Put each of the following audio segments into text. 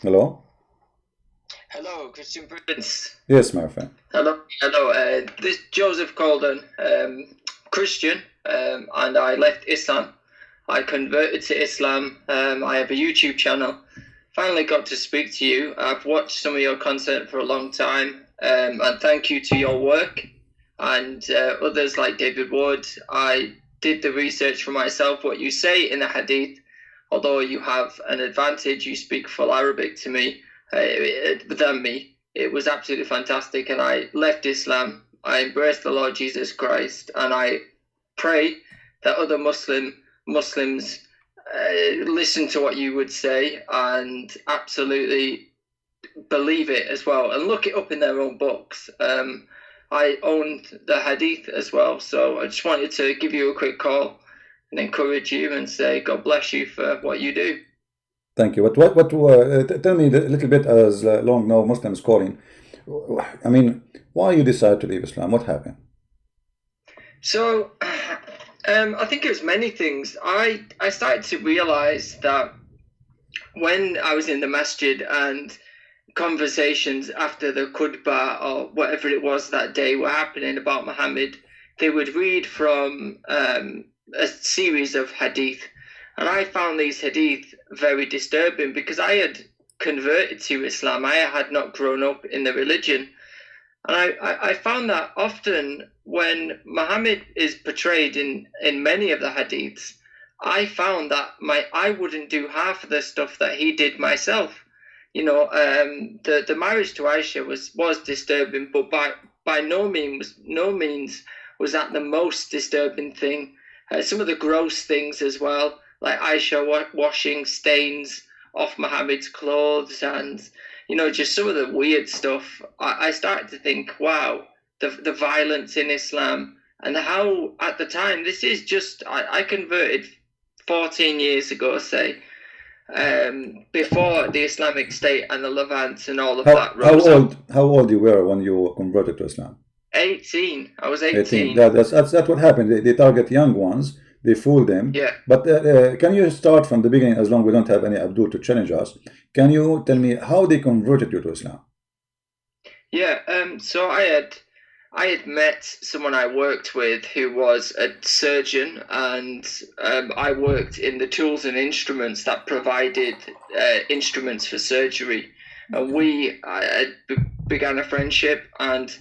Hello? Hello, Christian Prince. Yes, my friend. Hello. This is Joseph Colden, Christian, and I left Islam. I converted to Islam. I have a YouTube channel. Finally got to speak to you. I've watched some of your content for a long time, and thank you to your work and others like David Wood. I did the research for myself. What you say in the Hadith, although you have an advantage, you speak full Arabic to me than me. It was absolutely fantastic, and I left Islam. I embraced the Lord Jesus Christ, and I pray that other Muslims listen to what you would say and absolutely believe it as well, and look it up in their own books. I owned the Hadith as well, so I just wanted to give you a quick call and encourage you and say God bless you for what you do. Thank you. Tell me a little bit as long now Muslims calling. I mean, why you decide to leave Islam? What happened? So, I think it was many things. I started to realize that when I was in the masjid and conversations after the khutbah or whatever it was that day were happening about Muhammad, they would read from a series of hadith. And I found these hadith very disturbing because I had converted to Islam. I had not grown up in the religion. And I found that often when Muhammad is portrayed in many of the hadiths, I found that I wouldn't do half of the stuff that he did myself. The marriage to Aisha was disturbing, but by no means was that the most disturbing thing. Some of the gross things as well, like Aisha washing stains off Muhammad's clothes, and just some of the weird stuff. I started to think, wow, the violence in Islam, and how at the time this is just I converted 14 years ago, say, before the Islamic State and the Levant and all of that rose up. How old you were when you converted to Islam? 18. I was 18. 18. That's what happened. They target young ones. They fool them. Yeah. But can you start from the beginning, as long we don't have any Abdul to challenge us? Can you tell me how they converted you to Islam? Yeah. So I had met someone I worked with who was a surgeon, and I worked in the tools and instruments that provided instruments for surgery. And began a friendship, and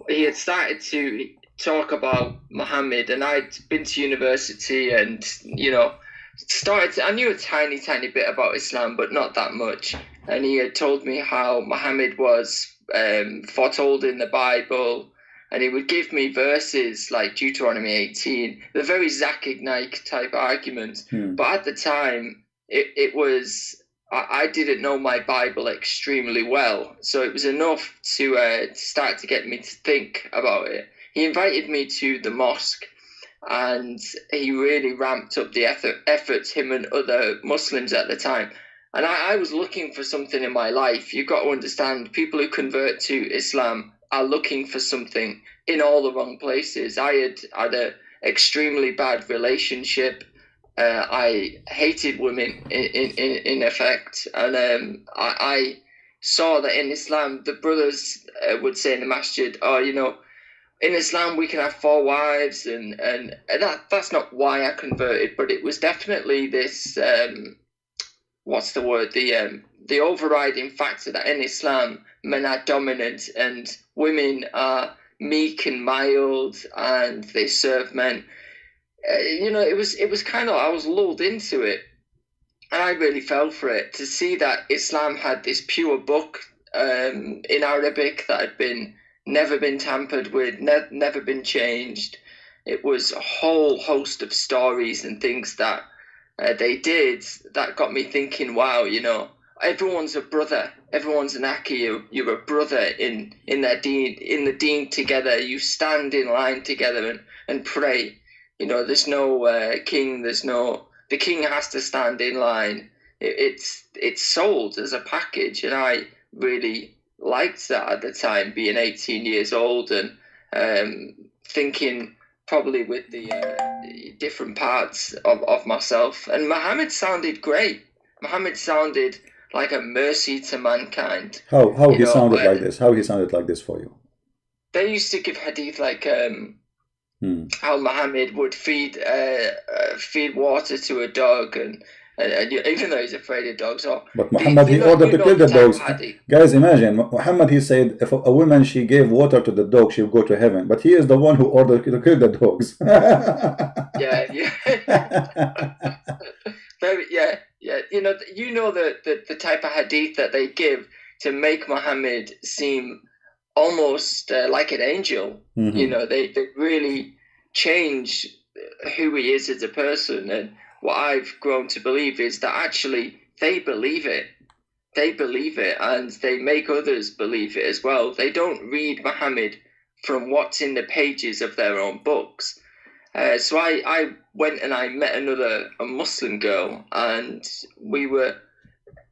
he had started to talk about Muhammad, and I'd been to university, and I knew a tiny bit about Islam, but not that much. And he had told me how Muhammad was foretold in the Bible, and he would give me verses like Deuteronomy 18, the very Zakir Naik type argument. But at the time, it was, I didn't know my Bible extremely well, so it was enough to start to get me to think about it. He invited me to the mosque, and he really ramped up the efforts, him and other Muslims at the time. And I was looking for something in my life. You've got to understand, people who convert to Islam are looking for something in all the wrong places. I had an extremely bad relationship. I hated women in effect, and I saw that in Islam the brothers would say in the masjid, "Oh, in Islam we can have 4 wives," and that's not why I converted, but it was definitely this what's the word, the overriding factor that in Islam men are dominant and women are meek and mild, and they serve men. It was kind of, I was lulled into it, and I really fell for it, to see that Islam had this pure book in Arabic that had never been tampered with, never been changed. It was a whole host of stories and things that they did that got me thinking, wow, everyone's a brother, everyone's an Aki. You're a brother in the deen together. You stand in line together and pray. There's no king. The king has to stand in line. It's sold as a package, and I really liked that at the time, being 18 years old and thinking probably with the different parts of myself. And Muhammad sounded great. Muhammad sounded like a mercy to mankind. How You he know, sounded like this? How he sounded like this for you? they used to give hadith like Hmm. how Muhammad would feed water to a dog, and even though he's afraid of dogs, or But Muhammad, he ordered to kill the the type of dogs. hadith. Guys, imagine, Muhammad, he said, if a woman, she gave water to the dog, she'll go to heaven. But he is the one who ordered to kill the dogs. Yeah, very, yeah. You know the type of hadith that they give to make Muhammad seem almost like an angel. Mhm. You know, they really change who he is as a person. And what I've grown to believe is that actually they believe it. They believe it, and they make others believe it as well. They don't read Muhammad from what's in the pages of their own books. So I went and I met a Muslim girl, and we were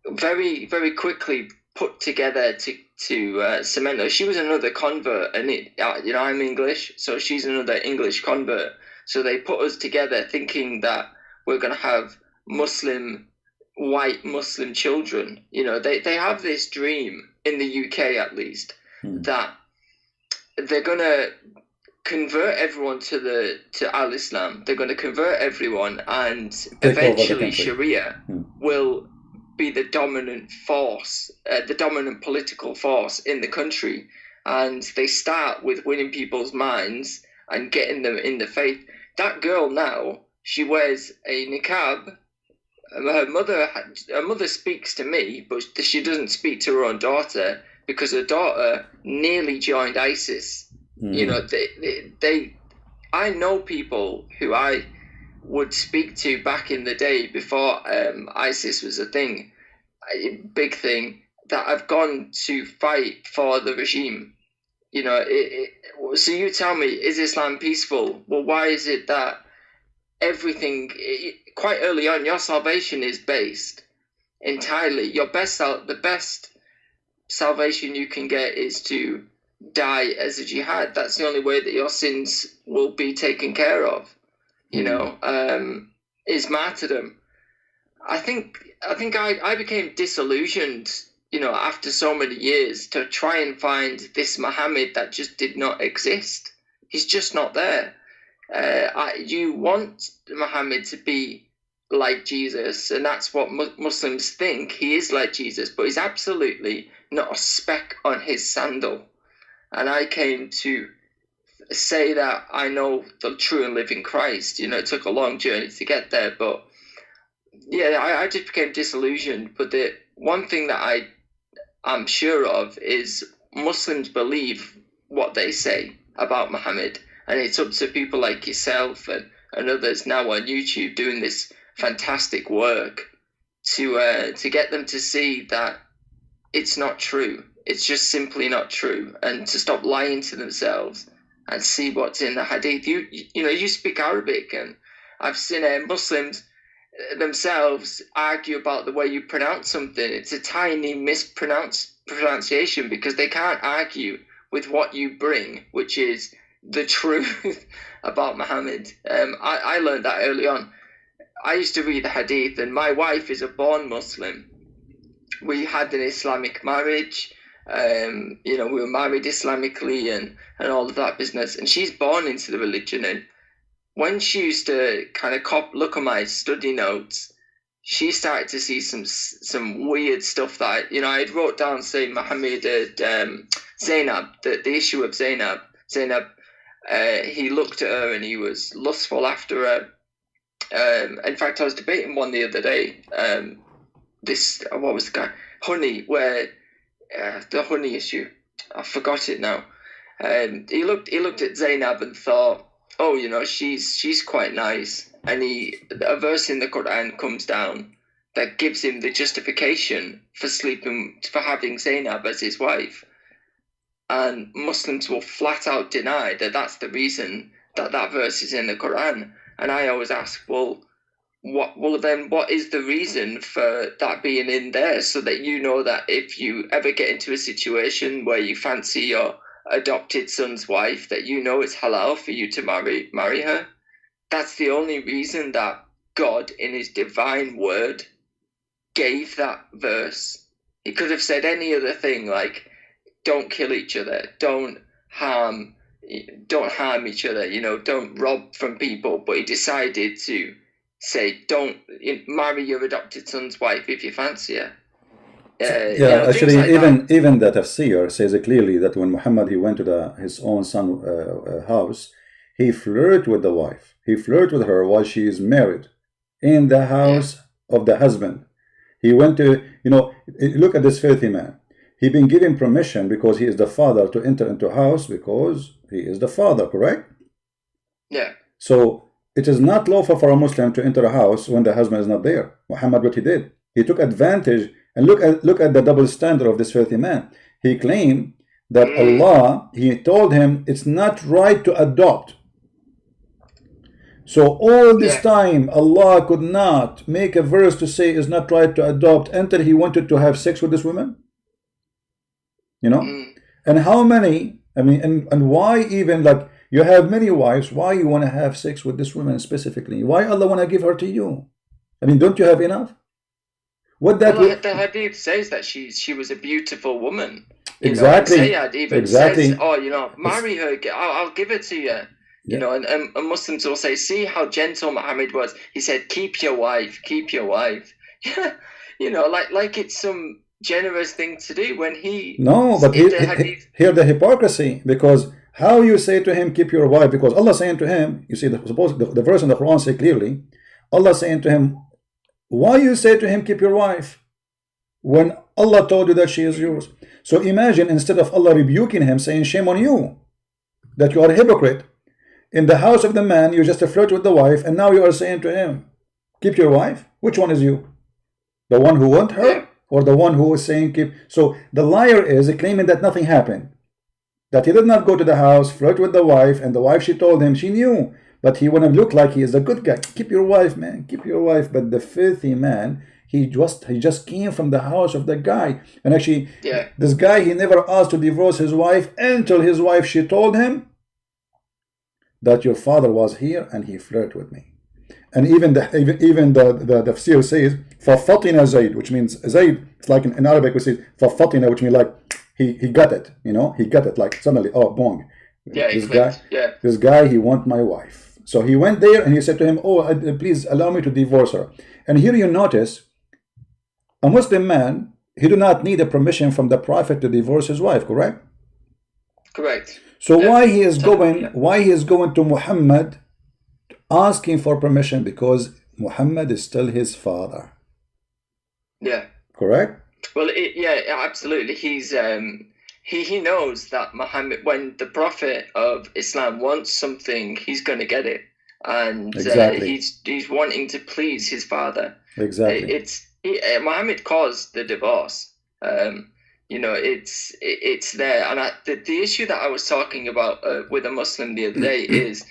very, very quickly put together to cement her. She was another convert, and I'm English, so she's another English convert. So they put us together thinking that we're going to have white Muslim children. You know, they have this dream in the UK at least that they're going to convert everyone to Al-Islam. They're going to convert everyone, and eventually Sharia will be the dominant force, the dominant political force in the country. And they start with winning people's minds and getting them in the faith. That girl now, she wears a niqab. Her mother speaks to me, but she doesn't speak to her own daughter because her daughter nearly joined ISIS. You know, I know people who I would speak to back in the day before ISIS was a big thing, that have gone to fight for the regime. You know, so you tell me, is Islam peaceful? Well, why is it that everything, quite early on, your salvation is based entirely, the best salvation you can get is to die as a jihad. That's the only way that your sins will be taken care of. You know, is martyrdom. I think I became disillusioned, you know, after so many years, to try and find this Muhammad that just did not exist. He's just not there. You want Muhammad to be like Jesus, and that's what Muslims think. He is like Jesus, but he's absolutely not a speck on his sandal. And I came to say that I know the true and living Christ. You know, it took a long journey to get there, but yeah, I just became disillusioned. But the one thing that I'm sure of is Muslims believe what they say about Muhammad, and it's up to people like yourself and others now on YouTube doing this fantastic work to get them to see that it's not true. It's just simply not true, and to stop lying to themselves and see what's in the hadith. You know, you speak Arabic, and I've seen Muslims themselves argue about the way you pronounce something. It's a tiny mispronunciation because they can't argue with what you bring, which is the truth about Muhammad. I learned that early on. I used to read the hadith, and my wife is a born Muslim. We had an Islamic marriage. You know, we were married Islamically and all of that business. And she's born into the religion. And when she used to kind of look at my study notes, she started to see some weird stuff that I had wrote down, saying Muhammad Zainab, the issue of Zainab. He looked at her and he was lustful after her. In fact, I was debating one the other day. What was the guy? Honey, where the honey issue. I forgot it now. He looked at Zainab and thought, oh, you know, she's quite nice. And a verse in the Quran comes down that gives him the justification for having Zainab as his wife. And Muslims will flat out deny that that's the reason that verse is in the Quran. And I always ask, well, what is the reason for that being in there, so that you know that if you ever get into a situation where you fancy your adopted son's wife, that you know it's halal for you to marry her? That's the only reason that God, in his divine word, gave that verse. He could have said any other thing, like, don't kill each other, don't harm each other, you know, don't rob from people. But he decided to say, don't marry your adopted son's wife if you fancy her. Yeah, actually, like even the tafsir says it clearly that when Muhammad, he went to his own son house, he flirted with the wife. He flirted with her while she is married in the house of the husband. He went to, you know, look at this filthy man. He been given permission because he is the father to enter into a house because he is the father, correct? Yeah. So it is not lawful for a Muslim to enter a house when the husband is not there. Muhammad, what he did, he took advantage. And look at the double standard of this filthy man. He claimed that Allah, he told him it's not right to adopt. So all this time, Allah could not make a verse to say it's not right to adopt until he wanted to have sex with this woman. You know? And how many, I mean, and why even, like, you have many wives, why you want to have sex with this woman specifically? Why Allah want to give her to you? I mean, don't you have enough? What that the hadith says that she was a beautiful woman. Exactly. Sayyid even says, oh, you know, marry her, I'll give it to you. You know, and Muslims will say, see how gentle Muhammad was. He said, keep your wife, keep your wife. You know, like it's some generous thing to do when he... No, but here the hypocrisy, because how you say to him, keep your wife, because Allah saying to him, you see, the verse in the Quran say clearly, Allah saying to him, why you say to him, keep your wife, when Allah told you that she is yours? So imagine, instead of Allah rebuking him, saying, shame on you, that you are a hypocrite. In the house of the man, you just flirt with the wife, and now you are saying to him, keep your wife? Which one is you? The one who want her, or the one who is saying keep? So the liar is claiming that nothing happened, that he did not go to the house, flirt with the wife, and the wife, she told him, she knew. But he want to look like he is a good guy. Keep your wife, man. Keep your wife. But the filthy man, he just came from the house of the guy. And actually, this guy, he never asked to divorce his wife until his wife, she told him that your father was here and he flirted with me. And even the tafsir says, فَفَطِنَ Zayd, which means Zayd, it's like in Arabic we say فَفَطِنَ, which means like he got it, you know, he got it, like suddenly, oh, bong. This guy, he want my wife. So he went there and he said to him, oh, please allow me to divorce her. And here you notice, a Muslim man, he do not need a permission from the Prophet to divorce his wife, correct? Correct. So why he is going to Muhammad asking for permission? Because Muhammad is still his father. Yeah. Correct? Well, absolutely. He knows that Muhammad, when the Prophet of Islam wants something, he's going to get it, and he's wanting to please his father. Exactly. Muhammad caused the divorce. You know, it's there, and the issue that I was talking about with a Muslim the other day is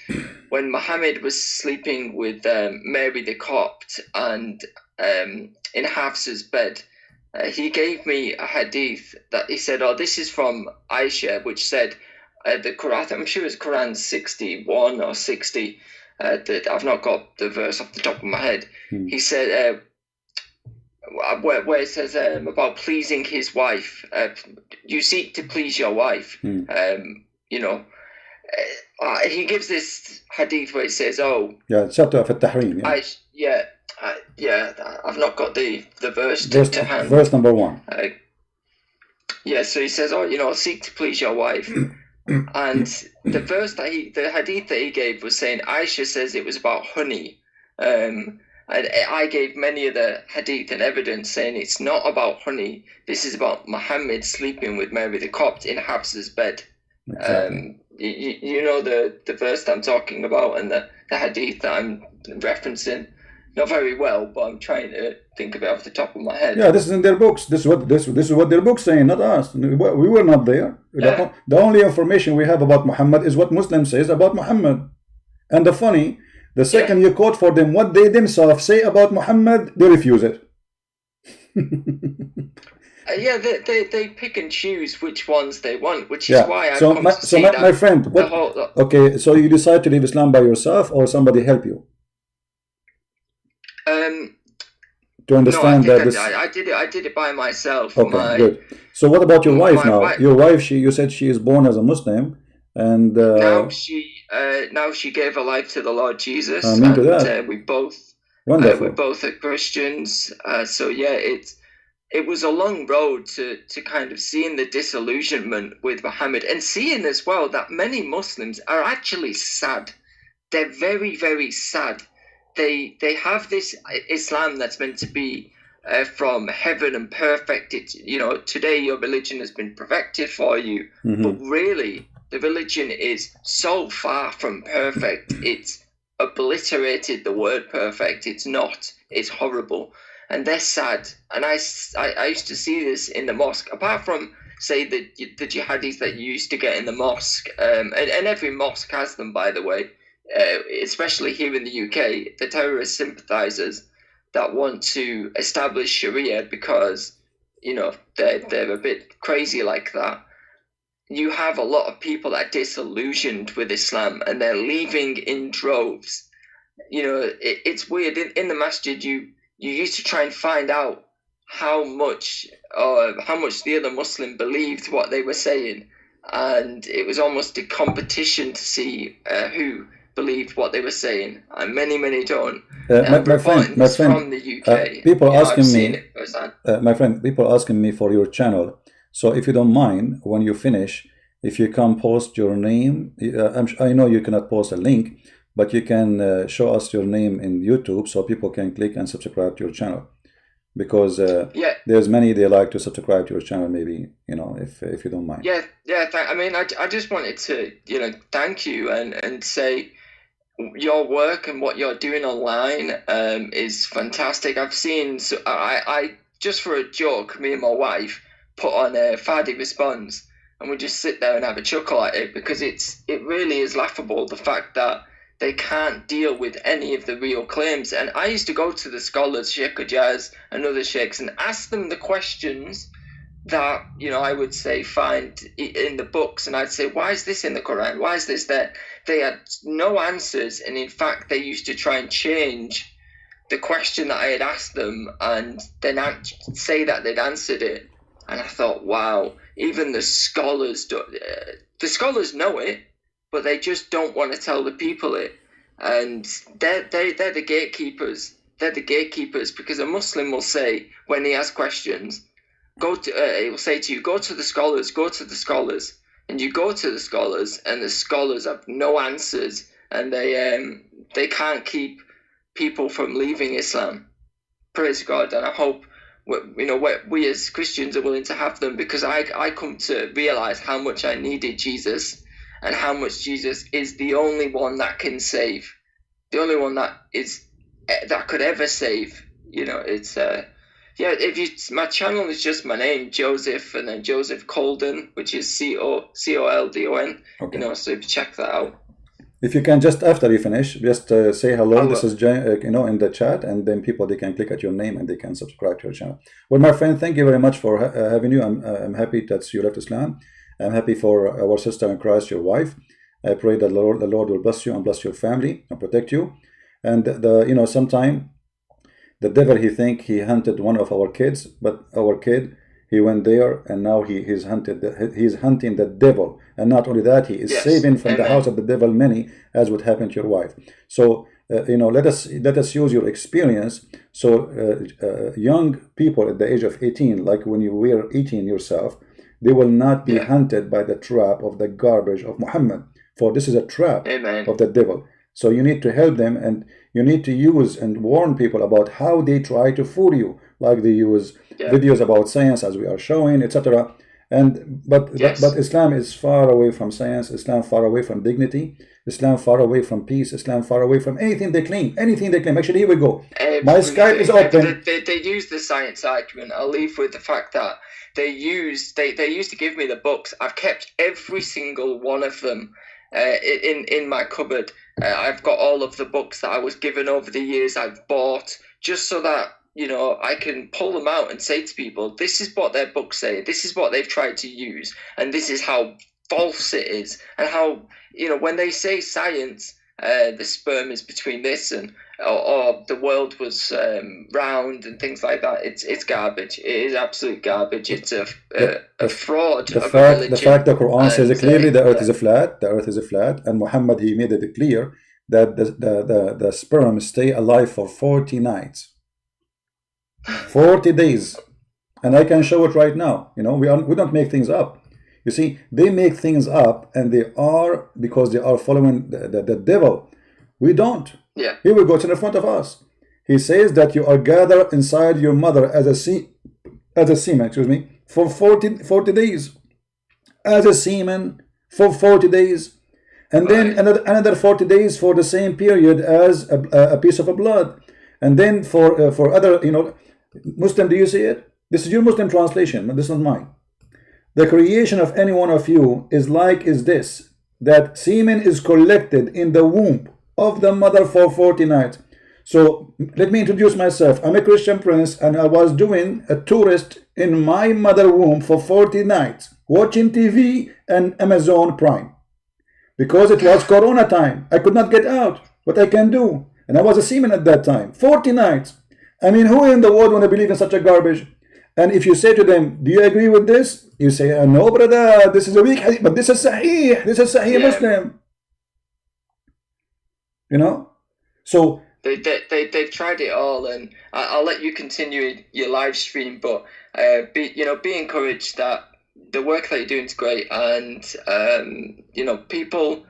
when Muhammad was sleeping with Mary the Copt and in Hafsa's bed. He gave me a hadith that he said, oh, this is from Aisha, which said, the Quran, I'm sure it's Quran 61 or 60, I've not got the verse off the top of my head. He said, where it says about pleasing his wife, you seek to please your wife, you know. He gives this hadith where it says, oh... Yeah, chapter of At-Tahrim. I've not got the verse to hand. Verse number 1. So he says, oh, you know, seek to please your wife. And the hadith that he gave was saying, Aisha says it was about honey. And I gave many of the hadith and evidence saying it's not about honey. This is about Muhammad sleeping with Mary the Copt in Hafsa's bed. Exactly. You know the verse that I'm talking about and the hadith that I'm referencing. Not very well, but I'm trying to think of it off the top of my head. Yeah, this is in their books. This is what their books saying, not us. We were not there. The only information we have about Muhammad is what Muslim says about Muhammad. And the second you quote for them what they themselves say about Muhammad, they refuse it. They pick and choose which ones they want, which is why I come to see my friend, okay, so you decide to leave Islam by yourself or somebody help you? to understand no, I that think this? I did it by myself. Okay, good. So what about your wife My now? wife, Your wife, you said she is born as a Muslim, and now she gave her life to the Lord Jesus, amen to and that. we Wonderful. both are Christians. So yeah, it was a long road to kind of seeing the disillusionment with Muhammad, and seeing as well that many Muslims are actually sad. They're very, very sad. They have this Islam that's meant to be from heaven and perfect. It's, today your religion has been perfected for you, but really the religion is so far from perfect. It's obliterated the word perfect. It's not. It's horrible, and they're sad. And I used to see this in the mosque. Apart from, say, the jihadis that you used to get in the mosque, and every mosque has them, by the way. Especially here in the UK, the terrorist sympathizers that want to establish Sharia because, they're a bit crazy like that. You have a lot of people that are disillusioned with Islam, and they're leaving in droves. It's weird. In the masjid, you used to try and find out how much the other Muslim believed what they were saying, and it was almost a competition to see who believed what they were saying, and many don't. My friend, from the UK, people asking me, my friend, people asking me for your channel. So if you don't mind, when you finish, if you can post your name, I know you cannot post a link, but you can show us your name in YouTube so people can click and subscribe to your channel. Because there's many they like to subscribe to your channel, maybe, if you don't mind. I just wanted to, thank you and say your work and what you're doing online is fantastic. I've seen, I just for a joke, me and my wife put on Fadi Responds, and we just sit there and have a chuckle at it, because it really is laughable, the fact that they can't deal with any of the real claims. And I used to go to the scholars, Sheikh Ajaz and other sheikhs, and ask them the questions that, I would say find in the books, and I'd say, why is this in the Quran? Why is this there? They had no answers, and in fact, they used to try and change the question that I had asked them, and then say that they'd answered it. And I thought, wow, even the scholars know it, but they just don't want to tell the people it. And they're the gatekeepers. They're the gatekeepers, because a Muslim will say, when he has questions, he will say to you, go to the scholars, and you go to the scholars, and the scholars have no answers, and they can't keep people from leaving Islam. Praise God. And I hope we as Christians are willing to have them, because I come to realize how much I needed Jesus, and how much Jesus is the only one that can save, the only one that could ever save. My channel is just my name, Joseph, and then Joseph Colden, which is Coldon. Okay. So if you check that out. If you can, just after you finish, just say hello. This is in the chat, and then they can click at your name and they can subscribe to your channel. Well, my friend, thank you very much for having you. I'm happy that you left Islam. I'm happy for our sister in Christ, your wife. I pray that the Lord will bless you and bless your family and protect you. And sometime the devil, he think he hunted one of our kids, but our kid, he went there, and now he's hunting the devil. And not only that, he is saving from the house of the devil many, as would happen to your wife. So let us use your experience. So young people at the age of 18, like when you were 18 yourself, they will not be hunted by the trap of the garbage of Muhammad, for this is a trap of the devil. So you need to help them, and you need to use and warn people about how they try to fool you, like they use videos about science, as we are showing, etc. But Islam is far away from science. Islam far away from dignity. Islam far away from peace. Islam far away from anything they claim. Actually, here we go. My Skype is open. They use the science argument. I'll leave with the fact that they used to give me the books. I've kept every single one of them in my cupboard. I've got all of the books that I was given over the years. I've bought, just so that I can pull them out and say to people, this is what their books say, this is what they've tried to use, and this is how false it is. And how when they say science, the sperm is between this and or the world was round and things like that. It's garbage. It is absolute garbage. It's a fraud The of a fact religion. the Quran says And, clearly the earth yeah. is flat. The earth is flat, and Muhammad, he made it clear that the sperm stay alive for 40 nights, 40 days, and I can show it right now. You know, we don't make things up. You see, they make things up, and they are, because they are following the devil. We don't. Yeah. Here we go. It's in front of us. He says that you are gathered inside your mother as a semen, excuse me, for 40 days, as a semen for 40 days, and then another 40 days for the same period as a piece of blood, and then for other, you know, Muslim, do you see it? This is your Muslim translation, but this is not mine. The creation of any one of you is this, that semen is collected in the womb of the mother for 40 nights. So let me introduce myself. I'm a Christian prince, and I was doing a tourist in my mother womb for 40 nights, watching TV and Amazon Prime. Because it was Corona time. I could not get out. What I can do? And I was a seaman at that time. 40 nights. I mean, who in the world want to believe in such a garbage? And if you say to them, do you agree with this? You say, no, brother, this is a weak hadith, but this is Sahih. This is Sahih Muslim. You know? So they've tried it all, and I'll let you continue your live stream, but be encouraged that the work that you're doing is great, and people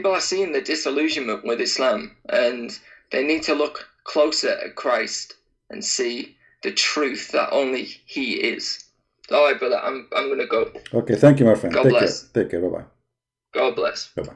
are seeing the disillusionment with Islam, and they need to look closer at Christ and see the truth that only He is. All right, brother, I'm gonna go. Okay, thank you, my friend. God bless. Take care. Bye bye. God bless. Bye bye.